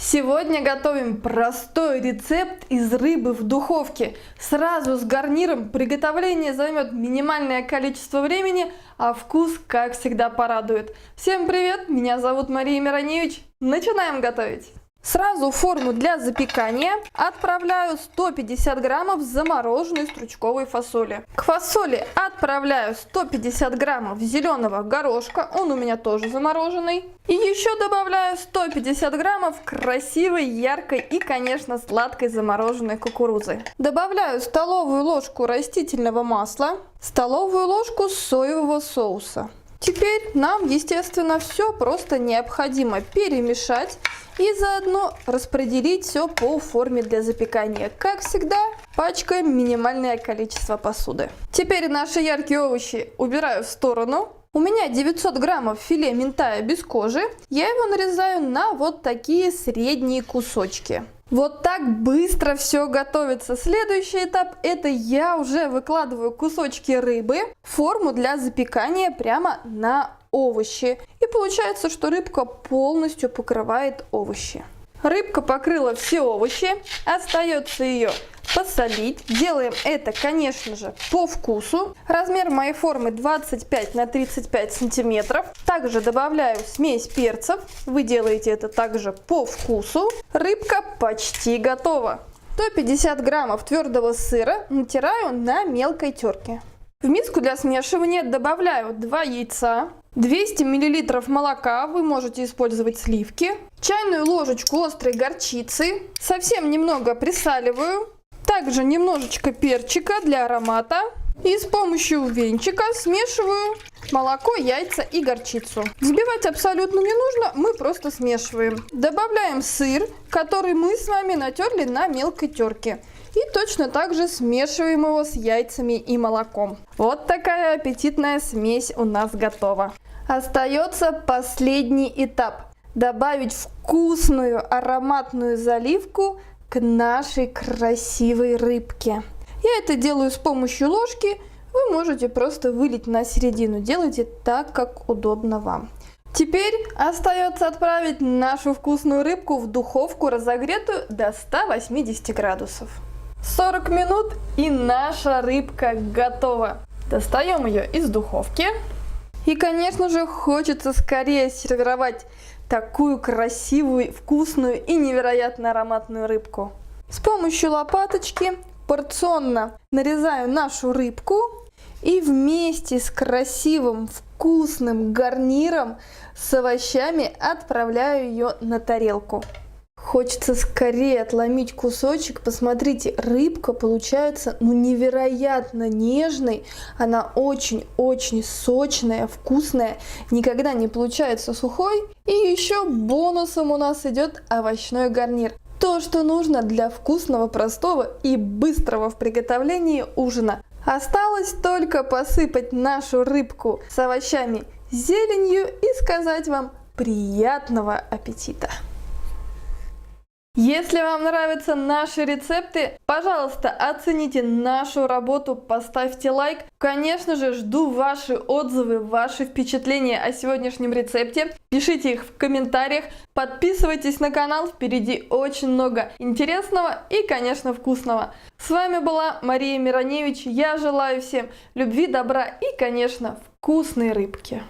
Сегодня готовим простой рецепт из рыбы в духовке. Сразу с гарниром. Приготовление займет минимальное количество времени, а вкус, как всегда, порадует. Всем привет, меня зовут Мария Мироневич. Начинаем готовить. Сразу в форму для запекания отправляю 150 граммов замороженной стручковой фасоли. К фасоли отправляю 150 граммов зеленого горошка, он у меня тоже замороженный. И еще добавляю 150 граммов красивой, яркой и, конечно, сладкой замороженной кукурузы. Добавляю столовую ложку растительного масла, столовую ложку соевого соуса. Теперь нам, естественно, все просто необходимо перемешать и заодно распределить все по форме для запекания. Как всегда, пачкаем минимальное количество посуды. Теперь наши яркие овощи убираю в сторону. У меня 900 граммов филе минтая без кожи. Я его нарезаю на вот такие средние кусочки. Вот так быстро все готовится. Следующий этап — это я уже выкладываю кусочки рыбы в форму для запекания прямо на овощи. И получается, что рыбка полностью покрывает овощи. Рыбка покрыла все овощи, остается ее посолить. Делаем это, конечно же, по вкусу. Размер моей формы 25 на 35 сантиметров. Также добавляю смесь перцев. Вы делаете это также по вкусу. Рыбка почти готова. 150 граммов твердого сыра натираю на мелкой терке. В миску для смешивания добавляю 2 яйца, 200 мл молока, вы можете использовать сливки, чайную ложечку острой горчицы, совсем немного присаливаю, также немножечко перчика для аромата и с помощью венчика смешиваю молоко, яйца и горчицу. Взбивать абсолютно не нужно, мы просто смешиваем. Добавляем сыр, который мы с вами натерли на мелкой терке. И точно так же смешиваем его с яйцами и молоком. Вот такая аппетитная смесь у нас готова. Остается последний этап. Добавить вкусную ароматную заливку к нашей красивой рыбке. Я это делаю с помощью ложки. Вы можете просто вылить на середину. Делайте так, как удобно вам. Теперь остается отправить нашу вкусную рыбку в духовку, разогретую до 180 градусов. 40 минут и наша рыбка готова. Достаем ее из духовки. И, конечно же, хочется скорее сервировать такую красивую, вкусную и невероятно ароматную рыбку. С помощью лопаточки порционно нарезаю нашу рыбку и вместе с красивым вкусным гарниром с овощами отправляю ее на тарелку. Хочется скорее отломить кусочек. Посмотрите, рыбка получается невероятно нежной. Она очень-очень сочная, вкусная. Никогда не получается сухой. И еще бонусом у нас идет овощной гарнир. То, что нужно для вкусного, простого и быстрого в приготовлении ужина. Осталось только посыпать нашу рыбку с овощами, зеленью и сказать вам приятного аппетита! Если вам нравятся наши рецепты, пожалуйста, оцените нашу работу, поставьте лайк. Конечно же, жду ваши отзывы, ваши впечатления о сегодняшнем рецепте. Пишите их в комментариях, подписывайтесь на канал, впереди очень много интересного и, конечно, вкусного. С вами была Мария Мироневич, я желаю всем любви, добра и, конечно, вкусной рыбки.